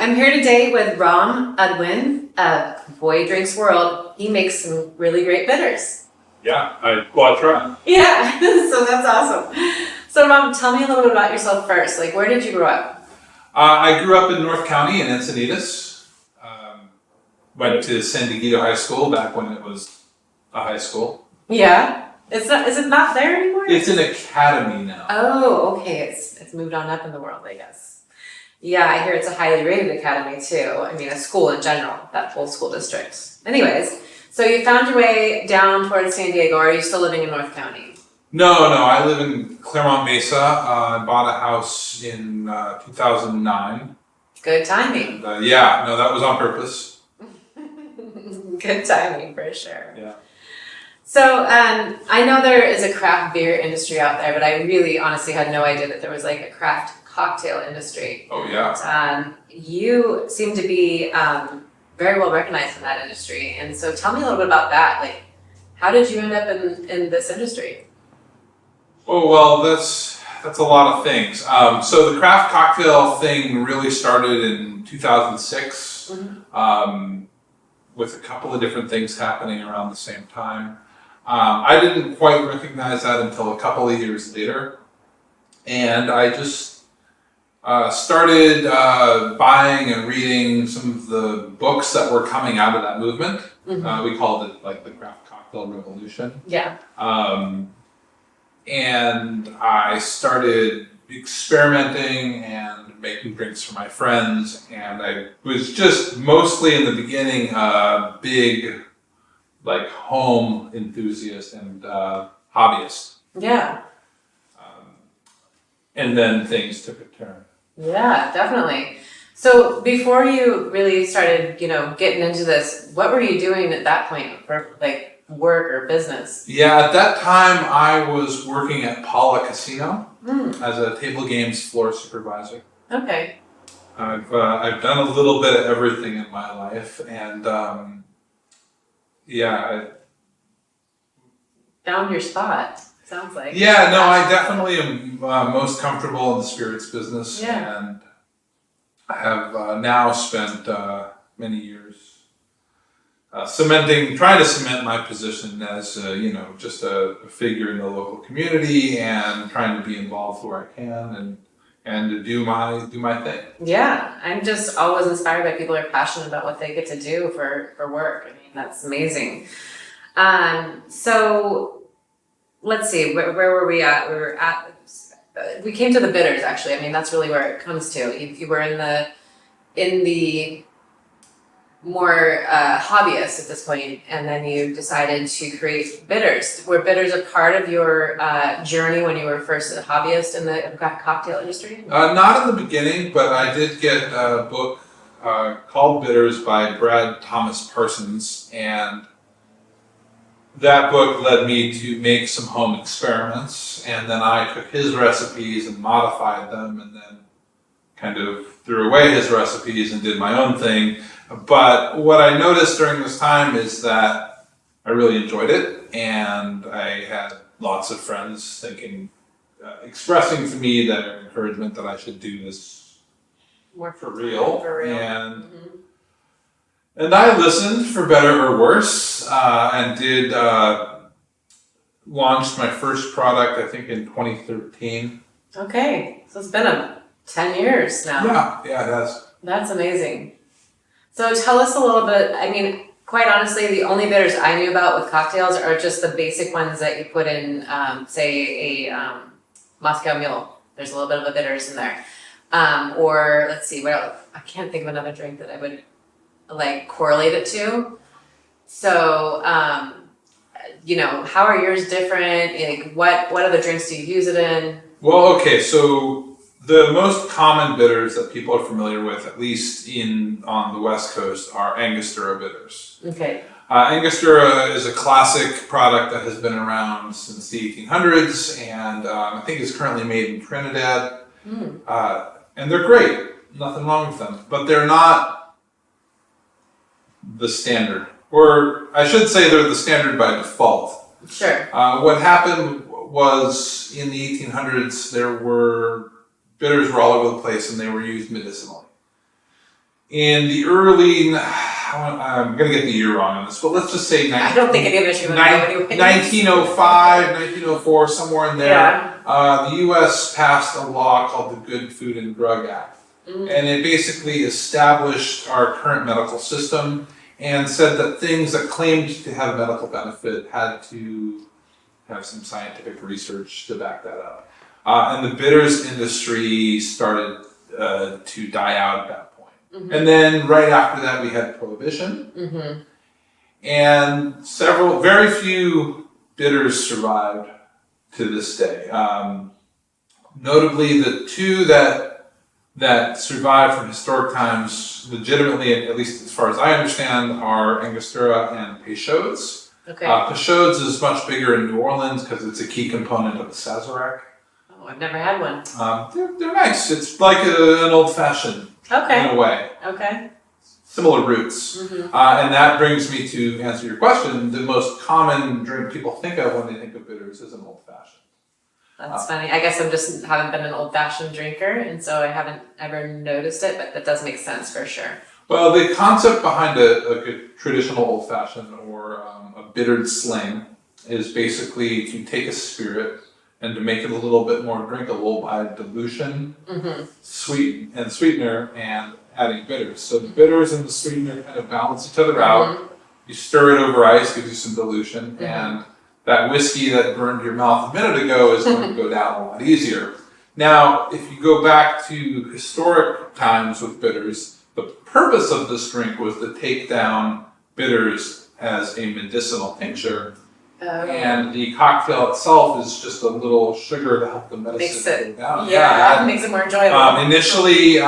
I'm here today with Udwin of Boy Drinks World. He makes some really great bitters. Yeah, I try. Yeah, so that's awesome. So Rom, tell me a little bit about yourself first. Like, where did you grow up? I grew up in North County in Encinitas. Went to San Diego High School back when it was a high school. Yeah. Is it not there anymore? It's an academy now. Oh, okay. It's moved on up in the world, I guess. Yeah, I hear it's a highly rated academy too. I mean, a school in general, that whole school district. Anyways, so you found your way down towards San Diego, or are you still living in North County? No, I live in Claremont Mesa. I bought a house in 2009. Good timing. And, that was on purpose. Good timing for sure. Yeah. So I know there is a craft beer industry out there, but I really honestly had no idea that there was like a craft cocktail industry. Oh yeah. You seem to be very well recognized in that industry, and so tell me a little bit about that. Like, how did you end up in this industry? Oh well, that's a lot of things. So the craft cocktail thing really started in 2006, with a couple of different things happening around the same time. I didn't quite recognize that until a couple of years later, and I just started buying and reading some of the books that were coming out of that movement. We called it like the craft cocktail revolution. Yeah. And I started experimenting and making drinks for my friends, and I was just mostly in the beginning a big like home enthusiast and hobbyist. Yeah. And then things took a turn. Yeah, definitely. So before you really started, getting into this, what were you doing at that point for like work or business? Yeah, at that time I was working at Paula Casino as a table games floor supervisor. Okay. I've done a little bit of everything in my life, and I found your spot. Sounds like. Yeah, no, I definitely am most comfortable in the spirits business, and I have now spent many years trying to cement my position as just a figure in the local community, and trying to be involved where I can, and to do my thing. Yeah, I'm just always inspired by people who are passionate about what they get to do for work. I mean, that's amazing. So let's see, where were we at? We came to the bitters, actually. I mean, that's really where it comes to. You were in the more hobbyist at this point, and then you decided to create bitters. Were bitters a part of your journey when you were first a hobbyist in the cocktail industry? Not in the beginning, but I did get a book called Bitters by Brad Thomas Parsons, and that book led me to make some home experiments, and then I took his recipes and modified them, and then kind of threw away his recipes and did my own thing. But what I noticed during this time is that I really enjoyed it, and I had lots of friends expressing to me that encouragement that I should do this more for real. And and I listened, for better or worse, and did launched my first product, I think, in 2013. Okay, so it's been 10 years now. Yeah, it has. That's amazing. So tell us a little bit, I mean, quite honestly, the only bitters I knew about with cocktails are just the basic ones that you put in, say, a Moscow Mule. There's a little bit of a bitters in there. Or let's see, what else? I can't think of another drink that I would correlate it to. So, how are yours different? Like, what other drinks do you use it in? Well, okay, so the most common bitters that people are familiar with, at least on the West Coast, are Angostura bitters. Okay. Angostura is a classic product that has been around since the 1800s, and I think is currently made in Trinidad. And they're great, nothing wrong with them, but they're not the standard. Or I should say they're the standard by default. Sure. What happened was in the 1800s, bitters were all over the place, and they were used medicinally. in the early, I'm going to get the year wrong on this, but let's just say I don't think any of us should know anyway. 1905, 1904, somewhere in there. Yeah. The U.S. passed a law called the Good Food and Drug Act. Mm. And it basically established our current medical system and said that things that claimed to have medical benefit had to have some scientific research to back that up. And the bitters industry started to die out at that point. Mm-hmm. And then right after that, we had Prohibition. Mm-hmm. And very few bitters survived to this day. Notably, the two that survived from historic times, legitimately, at least as far as I understand, are Angostura and Peychaud's. Okay. Peychaud's is much bigger in New Orleans because it's a key component of the Sazerac. Oh, I've never had one. They're nice. It's like an old-fashioned Okay. in a way. Okay. Similar roots. Mm-hmm. And that brings me to answer your question. The most common drink people think of when they think of bitters is an old-fashioned. That's funny. I guess I just haven't been an old-fashioned drinker, and so I haven't ever noticed it, but that does make sense for sure. Well, the concept behind a traditional old-fashioned or a bittered sling is basically to take a spirit and to make it a little bit more drinkable by dilution, Mm-hmm. sweetener, and adding bitters. So the bitters and the sweetener kind of balance each other out. Mm-hmm. You stir it over ice, gives you some dilution, Mm-hmm. and that whiskey that burned your mouth a minute ago is going to go down a lot easier. Now, if you go back to historic times with bitters, the purpose of this drink was to take down bitters as a medicinal tincture. Oh. And the cocktail itself is just a little sugar to help the Makes medicine it, go down. yeah, it makes it more enjoyable. Initially,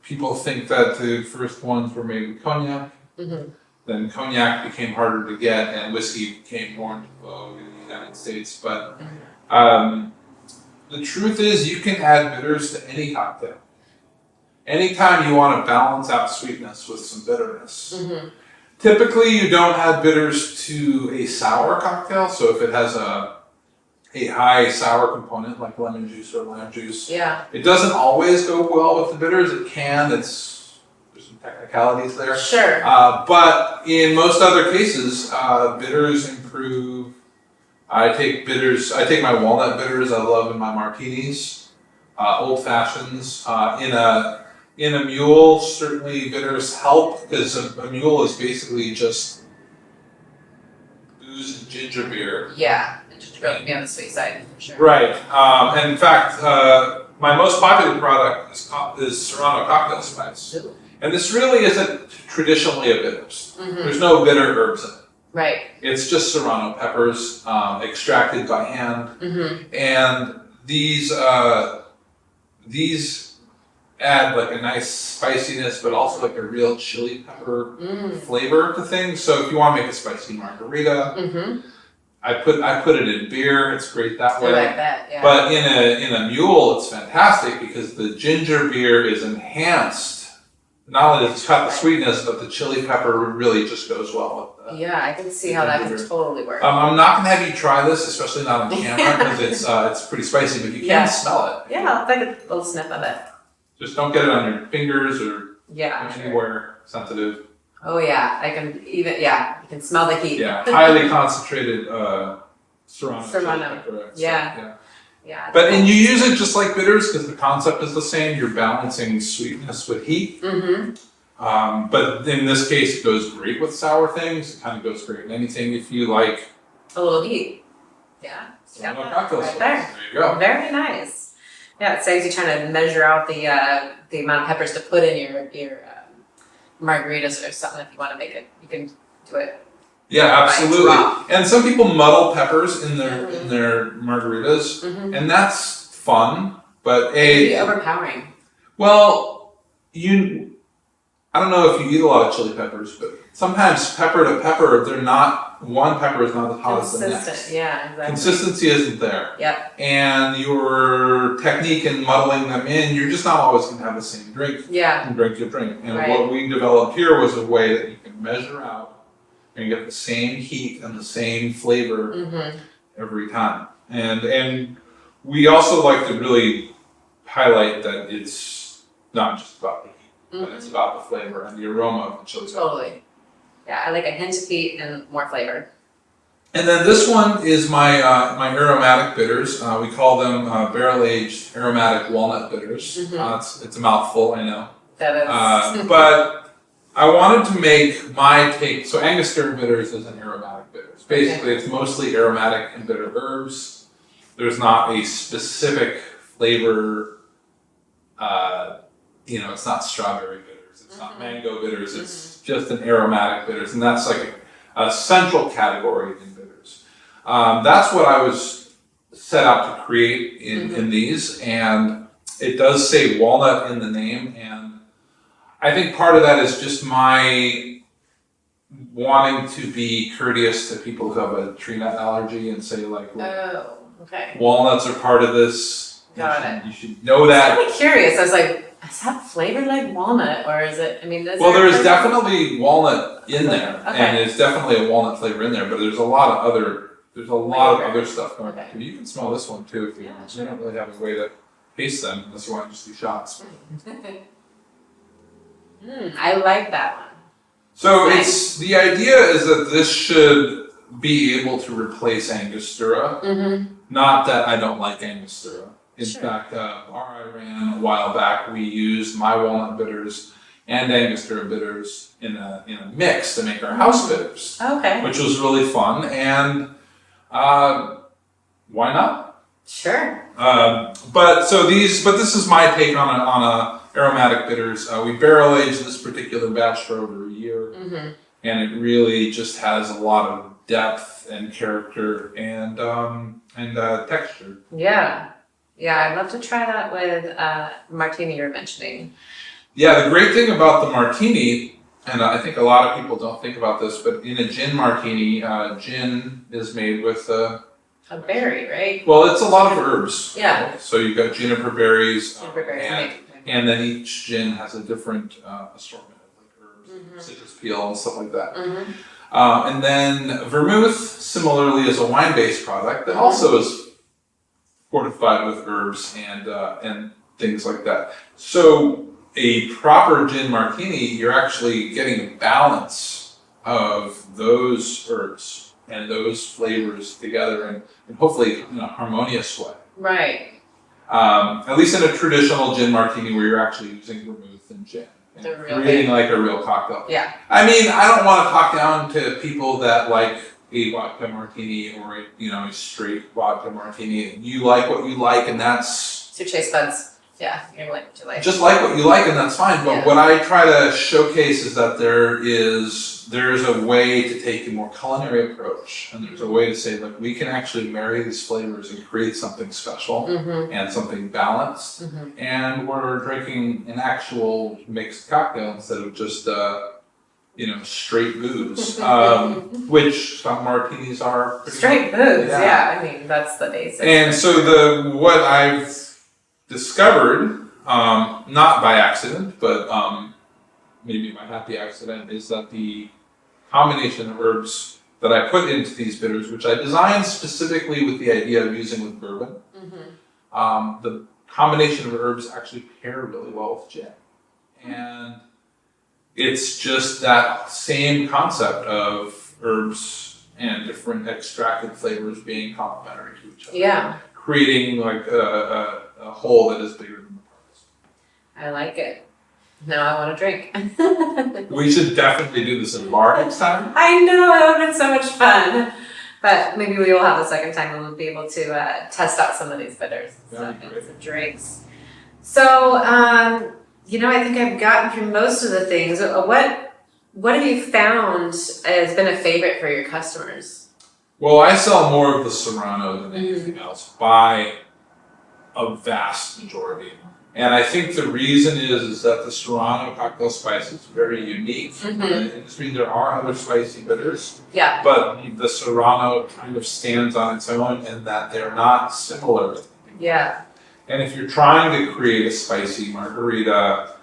people think that the first ones were made with cognac. Mm-hmm. Then cognac became harder to get, and whiskey became more into vogue in the United States. But the truth is, you can add bitters to any cocktail. Anytime you want to balance out sweetness with some bitterness. Mm-hmm. Typically, you don't add bitters to a sour cocktail. So if it has a high sour component, like lemon juice or lime juice, Yeah. it doesn't always go well with the bitters. It can. There's some technicalities there. Sure. But in most other cases, bitters improve. I take my walnut bitters I love in my martinis, old fashions. In a mule, certainly bitters help because a mule is basically just booze and ginger beer. Yeah. It just really be on the sweet side, for sure. Right. And in fact, my most popular product is Serrano cocktail spice. Ooh. And this really isn't traditionally a bitters. Mm-hmm. There's no bitter herbs in it. Right. It's just serrano peppers extracted by hand, Mm-hmm. and these add like a nice spiciness, but also like a real chili pepper flavor to things. So if you want to make a spicy margarita, Mm-hmm. I put it in beer. It's great that way. I like that, yeah. But in a mule, it's fantastic because the ginger beer is enhanced. Not only does it's got the sweetness, but the chili pepper really just goes well with that. Yeah, I can see how that could totally work. I'm not gonna have you try this, especially not on camera, because it's pretty spicy. But you can smell it. Yeah, I'll take a little sniff of it. Just don't get it on your fingers or Yeah. Sure. anywhere sensitive. Oh yeah, I can even you can smell the heat. Yeah, highly concentrated serrano. Serrano. Correct. Yeah. Yeah. And you use it just like bitters because the concept is the same. You're balancing sweetness with heat. Mm-hmm. But in this case, it goes great with sour things. It kind of goes great in anything if you like. A little heat. Yeah. Serrano Yeah. cocktail Right spice. there. There you go. Very nice. Yeah, it saves you trying to measure out the amount of peppers to put in your margaritas or something. If you want to make it, you can do it. Yeah, absolutely. drop. And some people muddle peppers in their margaritas, Mm-hmm. and that's fun. But It can be overpowering. well, I don't know if you eat a lot of chili peppers, but sometimes pepper to pepper, one pepper is not as hot as the next. Consistent. Yeah, exactly. Consistency isn't there. Yep. And your technique in muddling them in, you're just not always going to have the same drink. Yeah. And drink your drink. And Right. what we developed here was a way that you can measure out and get the same heat and the same flavor Mm-hmm. every time. And we also like to really highlight that it's not just about the heat. but it's about the flavor and the aroma of the chili pepper. Totally. Yeah, I like a hint of heat and more flavor. And then this one is my my aromatic bitters. We call them barrel-aged aromatic walnut bitters. It's a mouthful, I know. That is. But I wanted to make my take. So Angostura bitters is an aromatic bitters. Basically, it's mostly aromatic and bitter herbs. There's not a specific flavor. It's not strawberry bitters. It's not mango bitters. It's just an aromatic bitters, and that's like a central category in bitters. That's what I was set out to create in these, and it does say walnut in the name, and I think part of that is just my wanting to be courteous to people who have a tree nut allergy and say like, Oh, okay. walnuts are part of this. Got it. You should know that. I'm kind of curious. I was like, is that flavored like walnut, or is it? I mean, Well, there is definitely walnut in there, Okay. and it's definitely a walnut flavor in there. But there's a lot of other stuff going on. Okay. You can smell this one too if you want. You don't really have a way to taste them unless you want to just do shots. I like that one. So Nice. the idea is that this should be able to replace Angostura. Not that I don't like Angostura. In Sure. fact, bar I ran a while back, we used my walnut bitters and Angostura bitters in a mix to make our house bitters, Okay. which was really fun. And why not? Sure. But this is my take on a aromatic bitters. We barrel aged this particular batch for over a year, and it really just has a lot of depth and character and texture. Yeah. Yeah, I'd love to try that with martini you were mentioning. Yeah, the great thing about the martini, and I think a lot of people don't think about this, but in a gin martini, gin is made with A berry, right? well, it's a lot of herbs. Yeah. So you've got juniper berries, Juniper berries, and then each gin has a different assortment of like herbs, citrus peel, and stuff like that. And then vermouth, similarly, is a wine-based product that also is fortified with herbs and things like that. So a proper gin martini, you're actually getting a balance of those herbs and those flavors together and hopefully in a harmonious way. Right. At least in a traditional gin martini where you're actually using vermouth and gin. And The real creating thing. like a real cocktail. Yeah. I mean, I don't want to talk down to people that like a vodka martini or a straight vodka martini. You like what you like, and that's It's your taste buds. Yeah, you're like what you like. just like what you like, and that's fine. But Yeah. what I try to showcase is that there's a way to take a more culinary approach, and there's a way to say like we can actually marry these flavors and create something special and something balanced, and we're drinking an actual mixed cocktail instead of just straight booze, which some martinis are. Pretty Straight booze. Yeah. I mean, that's the basics. And so what I've discovered, not by accident, but maybe by happy accident, is that the combination of herbs that I put into these bitters, which I designed specifically with the idea of using with bourbon, the combination of herbs actually pair really well with gin. And it's just that same concept of herbs and different extracted flavors being complementary to each other. Yeah, Creating like a whole that is bigger than the parts. I like it. Now I want to drink. We should definitely do this in a bar next time. I know, that would have been so much fun. But maybe we will have a second time and we'll be able to test out some of these bitters That'd be and great. some drinks. So, I think I've gotten through most of the things. What have you found has been a favorite for your customers? Well, I sell more of the Serrano than anything else by a vast majority. And I think the reason is that the Serrano cocktail spice is very unique. In the industry, there are other spicy bitters, Yeah. but the Serrano kind of stands on its own in that they're not similar. Yeah. And if you're trying to create a spicy margarita,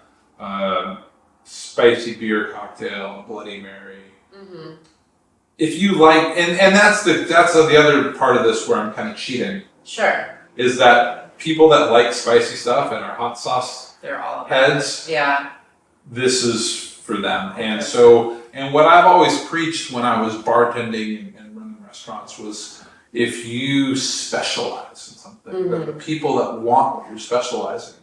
spicy beer cocktail, Bloody Mary, if you like, and that's the other part of this where I'm kind of cheating, Sure. is that people that like spicy stuff and are hot sauce They're all about heads, it. Yeah. this is for them. And so, and what I've always preached when I was bartending and running restaurants was, if you specialize in something, the people that want what you're specializing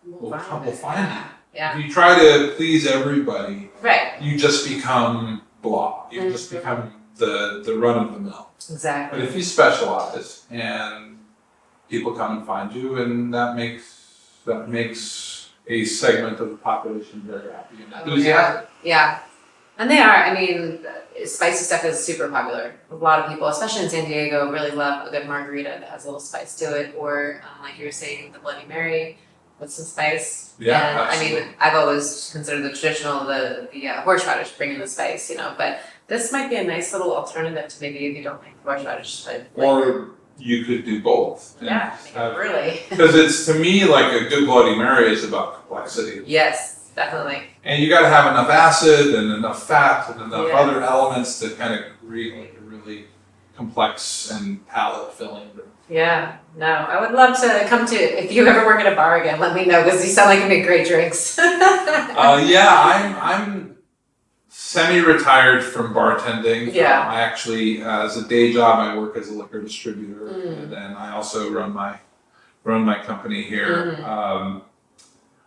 in will find you. Yeah. If you try to please everybody, Right. you just become blah. You just become the run of the mill. Exactly. But if you specialize and people come and find you, and that makes a segment of the population very happy and enthusiastic. Yeah. And they are. I mean, spicy stuff is super popular. A lot of people, especially in San Diego, really love a good margarita that has a little spice to it, or like you were saying, the Bloody Mary with some spice. Yeah, and absolutely. I mean, I've always considered the traditional, the horseradish bringing the spice, but this might be a nice little alternative to maybe if you don't like horseradish. But Or you could do both. yeah, really. Because it's, to me, like a good Bloody Mary is about complexity. Yes, definitely. And you got to have enough acid and enough fat and enough Yeah. other elements to kind of create like a really complex and palate filling drink. Yeah, no, I would love to come to, if you ever work at a bar again, let me know, because you sound like you make great drinks. Yeah, I'm semi-retired from bartending. Yeah. I actually, as a day job, I work as a liquor distributor, and then I also run my company here.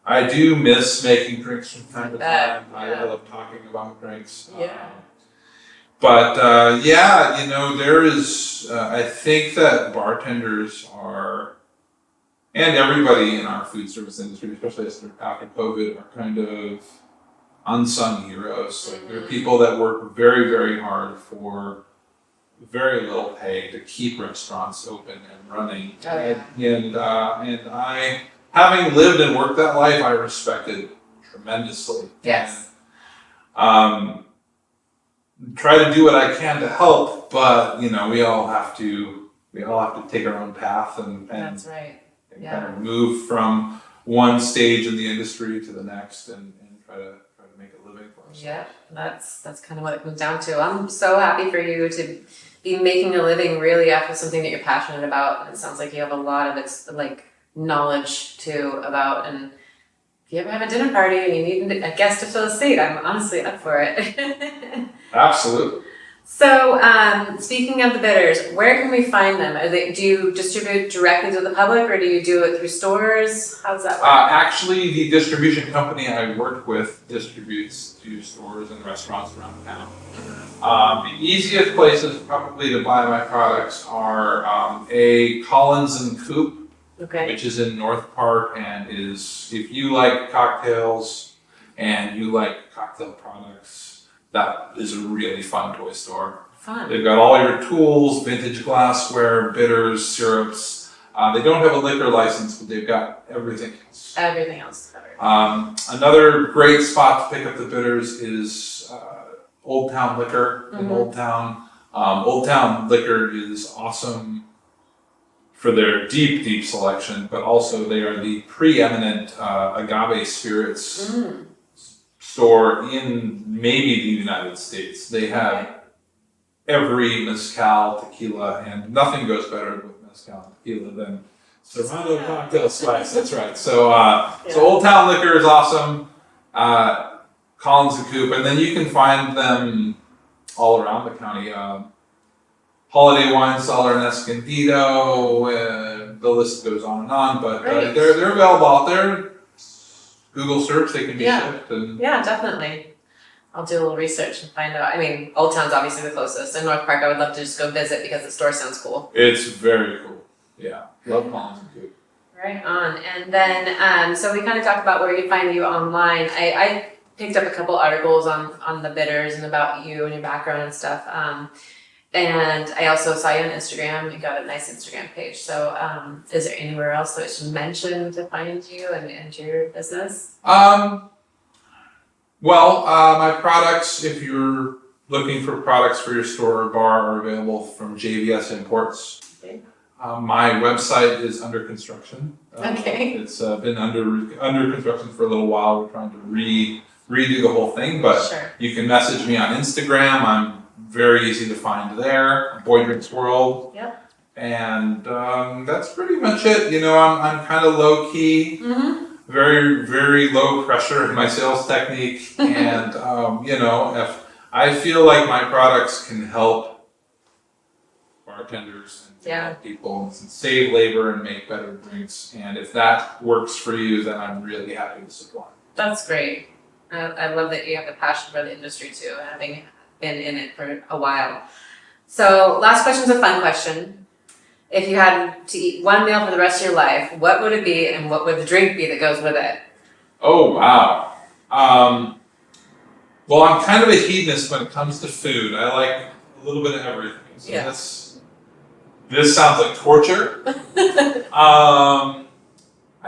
I do miss making drinks from time to time. I love talking about drinks. Yeah. But there is, I think that bartenders are, and everybody in our food service industry, especially after COVID, are kind of unsung heroes. Like, they're people that work very, very hard for very little pay to keep restaurants open and running. Oh, yeah. And I, having lived and worked that life, I respect it tremendously. Yes. And, try to do what I can to help, but we all have to take our own path and That's right. and kind of move from one stage in the industry to the next and try to make a living for ourselves. Yeah, that's kind of what it comes down to. I'm so happy for you to be making a living really after something that you're passionate about. And it sounds like you have a lot of knowledge too about. And if you ever have a dinner party and you need a guest to fill a seat, I'm honestly up for it. Absolutely. So, speaking of the bitters, where can we find them? Do you distribute directly to the public, or do you do it through stores? How does that work? Actually, the distribution company I work with distributes to stores and restaurants around town. The easiest places probably to buy my products are a Collins and Coop, which is in North Park, and is, if you like cocktails and you like cocktail products, that is a really fun toy store. Fun. They've got all your tools, vintage glassware, bitters, syrups. They don't have a liquor license, but they've got everything else. Everything else covered. Another great spot to pick up the bitters is Old Town Liquor in Old Town. Old Town Liquor is awesome for their deep, deep selection, but also they are the preeminent agave spirits store in maybe the United States. They have every mezcal, tequila, and nothing goes better with mezcal and tequila than Serrano cocktail spice. That's right. So Old Town Liquor is awesome. Collins and Coop, and then you can find them all around the county. Holiday Wine Cellar in Escondido. The list goes on and on, but they're available out there. Google search, they can be shipped. And yeah, definitely. I'll do a little research and find out. I mean, Old Town's obviously the closest. In North Park, I would love to just go visit because the store sounds cool. It's very cool. Yeah, love Collins and Coop. Right on. And then, so we kind of talked about where you find you online. I picked up a couple articles on the bitters and about you and your background and stuff. And I also saw you on Instagram. You got a nice Instagram page. So is there anywhere else that we should mention to find you and your business? My products, if you're looking for products for your store or bar, are available from JVS Imports. Okay. My website is under construction. It's been under construction for a little while. We're trying to redo the whole thing, but you can message me on Instagram. I'm very easy to find there. Boy Drinks World. Yep. And that's pretty much it. I'm kind of low key. very, very low pressure in my sales technique. And, if I feel like my products can help bartenders and help people save labor and make better drinks. And if that works for you, then I'm really happy to supply. That's great. I love that you have the passion for the industry too, having been in it for a while. So last question is a fun question. If you had to eat one meal for the rest of your life, what would it be and what would the drink be that goes with it? Oh, wow. Well, I'm kind of a hedonist when it comes to food. I like a little bit of everything. So this sounds like torture. I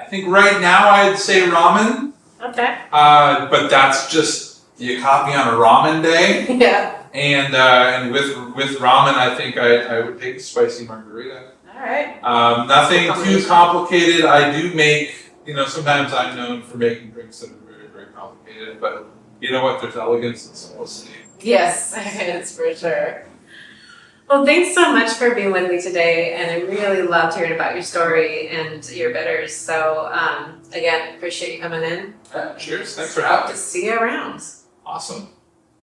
think right now I'd say ramen. Okay. But that's just, you caught me on a ramen day. Yeah. And with ramen, I think I would take a spicy margarita. All right. Nothing too complicated. I do make, sometimes I'm known for making drinks that are very, very complicated, but you know what? There's elegance in simplicity. Yes, it's for sure. Well, thanks so much for being with me today, and I really loved hearing about your story and your bitters. So, again, appreciate you coming in. Cheers. Thanks for having me. Hope to see you around. Awesome.